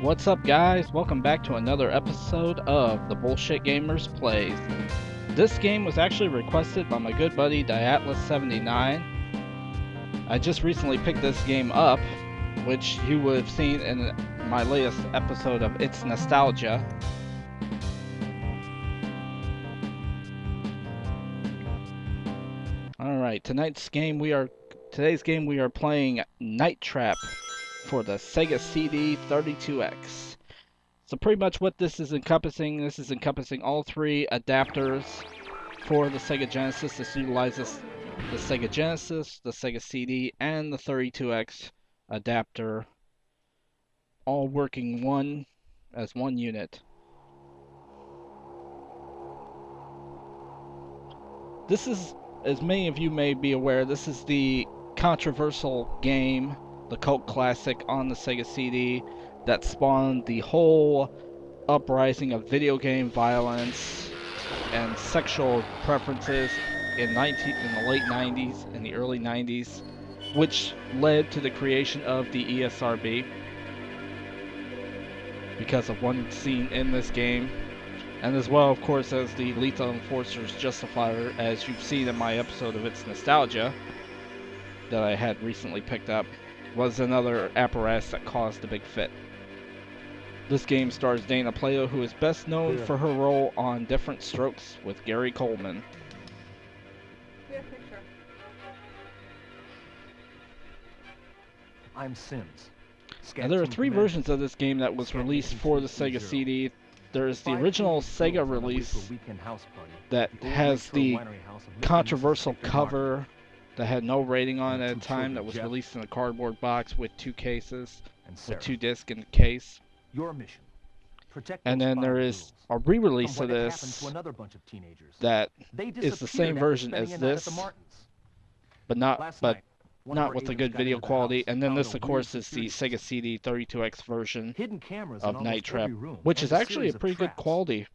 What's up, guys? Welcome back to another episode of the Bullshit Gamers Plays. This game was actually requested by my good buddy Diatlas79. I just recently picked this game up, which you would have seen in my latest episode of It's Nostalgia. Alright, today's game we are playing Night Trap for the Sega CD 32X. So pretty much what this is encompassing all three adapters for the Sega Genesis. This utilizes the Sega Genesis, the Sega CD, and the 32X adapter, all working as one unit. This is, as many of you may be aware, this is the controversial game, the cult classic on the Sega CD that spawned the whole uprising of video game violence and sexual preferences in the late 90s and the early 90s, which led to the creation of the ESRB because of one scene in this game, and as well, of course, as the Lethal Enforcer's Justifier, as you've seen in my episode of It's Nostalgia that I had recently picked up, was another apparatus that caused a big fit. This game stars Dana Plato, who is best known for her role on Different Strokes with Gary Coleman. I'm Sims. Now, there are three versions of this game that was released for the Sega CD. There's the original Sega release that has the controversial cover that had no rating on it at the time, that was released in a cardboard box with two cases, with two discs in the case. Your mission. And then there is a re-release of this that is the same version as this, but not with a good video quality. And then this, of course, is the Sega CD 32X version of Night Trap, which is actually a pretty good quality.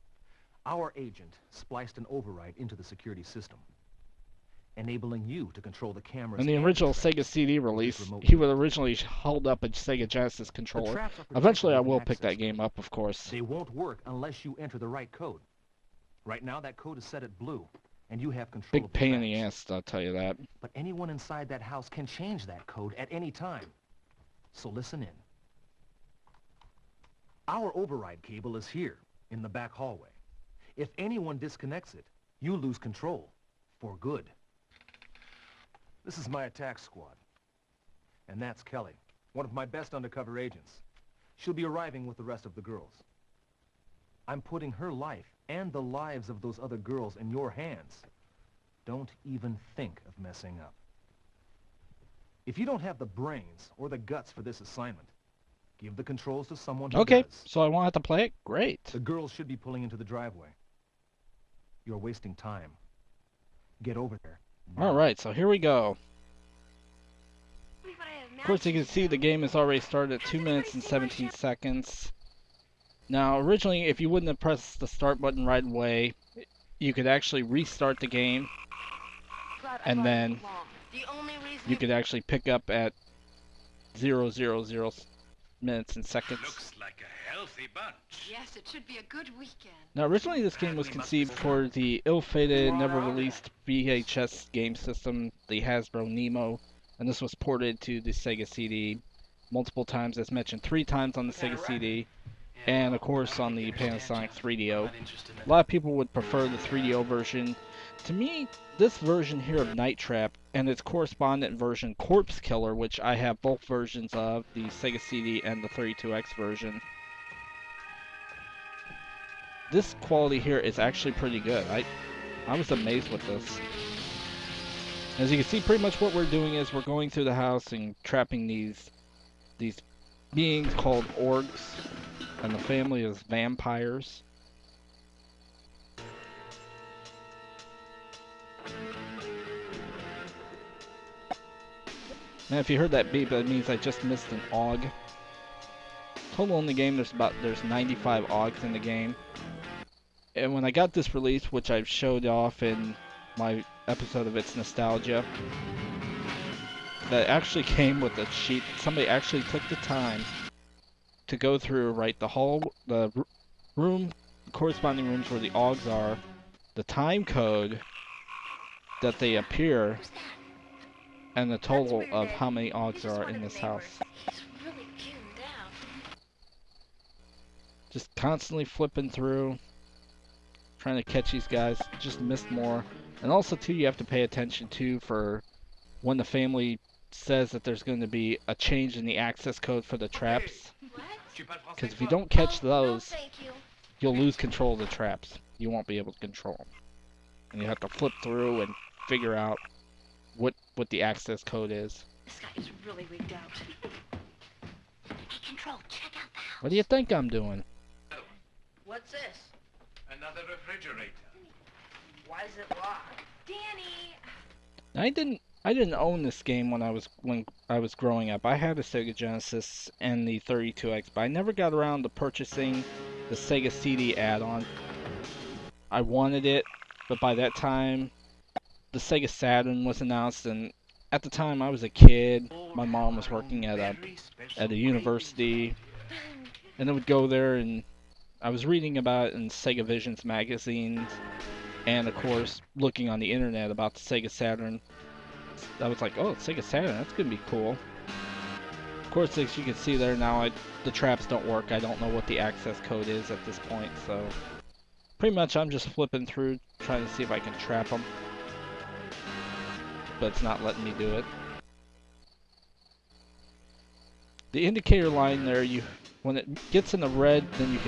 Our agent spliced an override into the security system, enabling you to control the cameras. In the original Sega CD release, he would originally hold up a Sega Genesis controller. Eventually I will pick that game up, of course. They won't work unless you enter the right code. Right now that code is set at blue, and you have control. Big pain in the ass, I'll tell you that. But anyone inside that house can change that code at any time. So listen in. Our override cable is here, in the back hallway. If anyone disconnects it, you lose control. For good. This is my attack squad. And that's Kelly, one of my best undercover agents. She'll be arriving with the rest of the girls. I'm putting her life and the lives of those other girls in your hands. Don't even think of messing up. If you don't have the brains or the guts for this assignment, give the controls to someone who Okay, does. so I won't have to play it? Great. The girls should be pulling into the driveway. You're wasting time. Get over there. Alright, so here we go. Of course, you can see the game has already started at 2 minutes and 17 seconds. Now, originally, if you wouldn't have pressed the start button right away, you could actually restart the game, and then you could actually pick up at 000 minutes and seconds. Looks like a healthy bunch. Yes, it should be a good weekend. Now, originally this game was conceived for the ill-fated, never-released VHS game system, the Hasbro Nemo, and this was ported to the Sega CD multiple times, as mentioned, 3 times on the Sega CD, and of course on the Panasonic 3DO. A lot of people would prefer the 3DO version. To me, this version here of Night Trap and its correspondent version, Corpse Killer, which I have both versions of, the Sega CD and the 32X version, this quality here is actually pretty good. I was amazed with this. As you can see, pretty much what we're doing is we're going through the house and trapping these beings called orgs, and the family is vampires. Now, if you heard that beep, that means I just missed an AUG. Total in the game, there's 95 AUGs in the game. And when I got this release, which I've showed off in my episode of It's Nostalgia, that actually came with a sheet. Somebody actually took the time to go through, right, the room, corresponding rooms where the Augs are, the time code that they appear, and the total of how many Augs there are in this house. He's really tuned down. Just constantly flipping through, trying to catch these guys. Just missed more. And also, too, you have to pay attention, too, for when the family says that there's going to be a change in the access code for the traps. Because if you don't catch those, No, thank you. you'll lose control of the traps. You won't be able to control them. And you have to flip through and figure out what the access code is. This guy is really wigged out. Hey, Control, check out the house. What do you think I'm doing? What's this? Another refrigerator. Why is it locked? Danny! I didn't own this game when I was growing up. I had a Sega Genesis and the 32X, but I never got around to purchasing the Sega CD add-on. I wanted it, but by that time, the Sega Saturn was announced, and at the time I was a kid. My mom was working at a university, and I would go there, and I was reading about it in Sega Visions magazines, and of course, looking on the internet about the Sega Saturn. I was like, oh, Sega Saturn, that's gonna be cool. Of course, as you can see there now, the traps don't work. I don't know what the access code is at this point, so pretty much I'm just flipping through, trying to see if I can trap them. But it's not letting me do it. The indicator line there, when it gets in the red, then you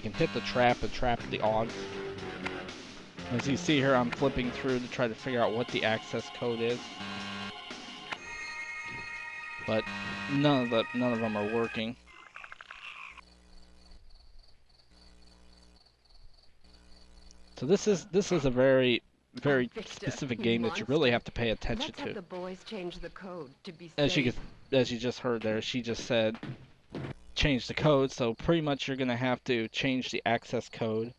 can hit the trap and trap the Augs. As you see here, I'm flipping through to try to figure out what the access code is. But none of them are working. So this is a very specific game that you really have to pay attention Let's have the to. boys change the code to be As safe. you just heard there, she just said change the code, so pretty much you're gonna have to change the access code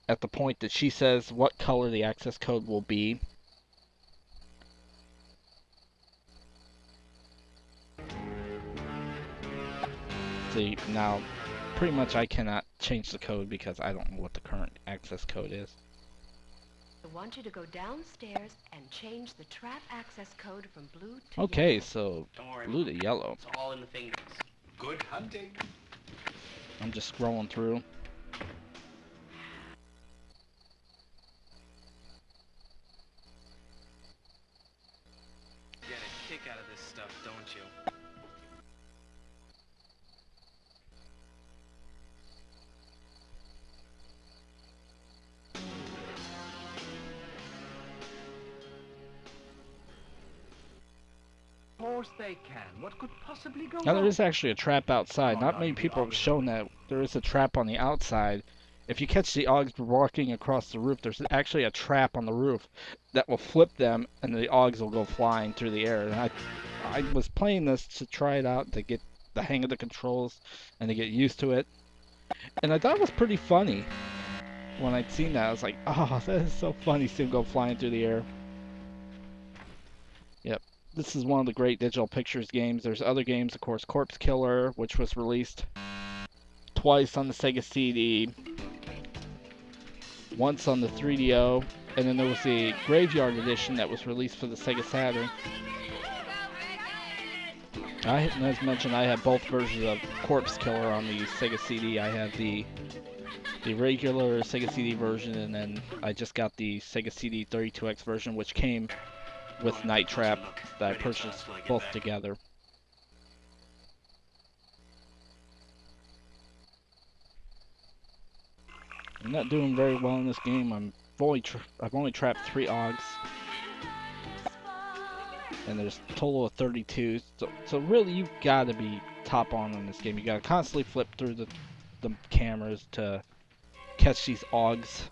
at the point that she says what color the access code will be. See, now pretty much I cannot change the code because I don't know what the current access code is. I want you to go downstairs and change the trap access code from blue to Okay, yellow. so Don't worry. blue to yellow. It's all in the fingers. Good hunting. I'm just scrolling through. You get a kick out of this stuff, don't you? Of course they can. What could possibly go Now there wrong? is actually a trap outside. Not many people have shown that there is a trap on the outside. If you catch the Augs walking across the roof, there's actually a trap on the roof that will flip them, and the Augs will go flying through the air. And I was playing this to try it out, to get the hang of the controls, and to get used to it. And I thought it was pretty funny. When I'd seen that, I was like, oh, that is so funny, see them go flying through the air. Yep. This is one of the great Digital Pictures games. There's other games, of course, Corpse Killer, which was released twice on the Sega CD, once on the 3DO, and then there was the Graveyard Edition that was released for the Sega Saturn. As mentioned, I have both versions of Corpse Killer on the Sega CD. I have the regular Sega CD version, and then I just got the Sega CD 32X version, which came with Night Trap, that I purchased both together. I'm not doing very well in this game. I've only trapped 3 Augs, and there's a total of 32. So really, you gotta be top on in this game. You gotta constantly flip through the cameras to catch these Augs.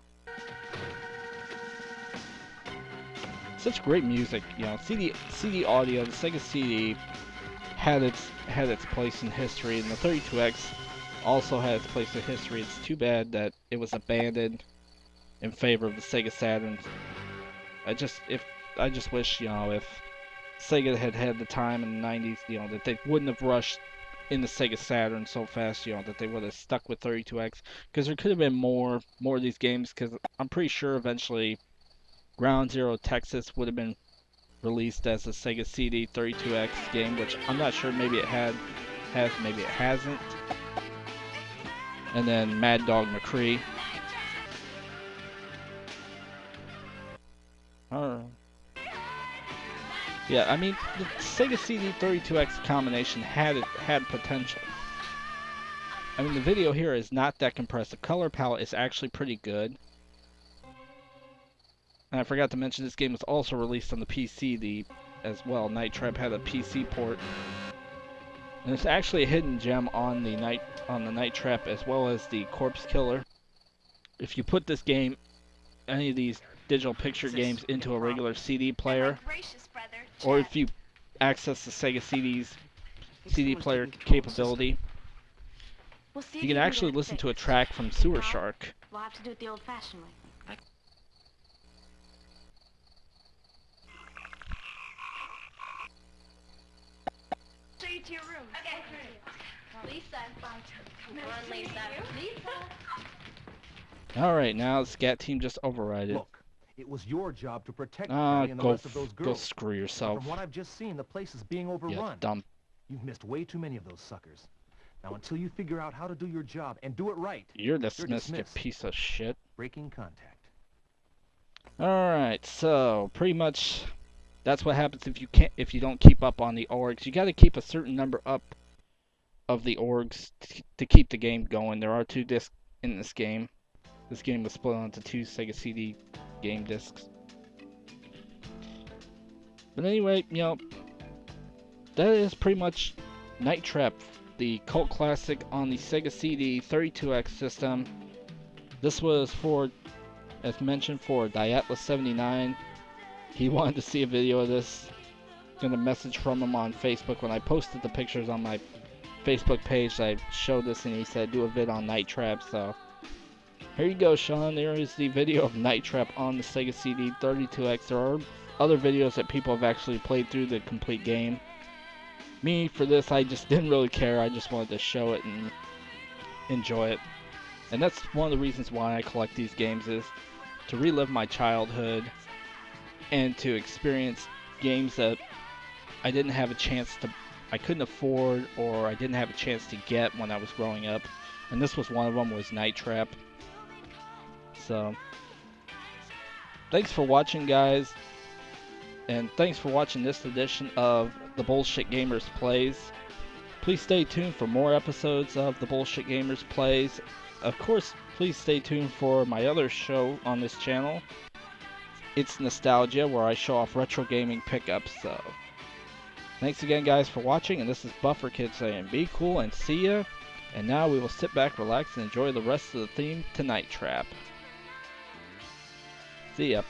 Such great music, you know. CD audio, the Sega CD had its place in history, and the 32X also had its place in history. It's too bad that it was abandoned in favor of the Sega Saturn. I just wish, you know, if Sega had the time in the 90s, you know, that they wouldn't have rushed in the Sega Saturn so fast, that they would have stuck with 32X, because there could have been more of these games, because I'm pretty sure eventually Ground Zero Texas would have been released as a Sega CD 32X game, which I'm not sure, maybe it has, maybe it hasn't. And then Mad Dog McCree. Yeah, I mean, the Sega CD 32X combination had potential. I mean, the video here is not that compressed. The color palette is actually pretty good. And I forgot to mention, this game was also released on the PC as well. Night Trap had a PC port. And it's actually a hidden gem on the Night Trap, as well as the Corpse Killer. If you put this game, any of these digital picture games, into a regular CD player, or if you access the Sega CD player capability, you can actually listen to a track from Sewer Shark. We'll have to do it the old-fashioned way. Show you to your room. Okay. Lisa. Come on, Lisa. Alright, now the SCAT team just overrided. Look, it was your job to protect Kelly and the rest of those girls. Go screw yourself. From what I've just seen, the place is being overrun. You dumb. You've missed way too many of those suckers. Now, until you figure out how to do your job and do it right, you're dismissed, you piece of shit. Breaking contact. Alright, so pretty much that's what happens if you don't keep up on the orgs. You got to keep a certain number up of the orgs to keep the game going. There are 2 discs in this game. This game was split onto 2 Sega CD game discs. But anyway, that is pretty much Night Trap, the cult classic on the Sega CD 32X system. This was for, as mentioned, for Diatlas79. He wanted to see a video of this. Got a message from him on Facebook when I posted the pictures on my Facebook page. I showed this and he said do a vid on Night Trap, so here you go, Sean. There is the video of Night Trap on the Sega CD 32X. There are other videos that people have actually played through the complete game. Me, for this, I just didn't really care. I just wanted to show it and enjoy it. And that's one of the reasons why I collect these games, is to relive my childhood and to experience games that I didn't have a chance to, I couldn't afford, or I didn't have a chance to get when I was growing up. And this was one of them, was Night Trap. So, thanks for watching, guys, and thanks for watching this edition of the Bullshit Gamers Plays. Please stay tuned for more episodes of the Bullshit Gamers Plays. Of course, please stay tuned for my other show on this channel. It's Nostalgia, where I show off retro gaming pickups. So, thanks again, guys, for watching, and this is Bufferkid saying be cool and see ya. And now we will sit back, relax, and enjoy the rest of the theme to Night Trap. See ya.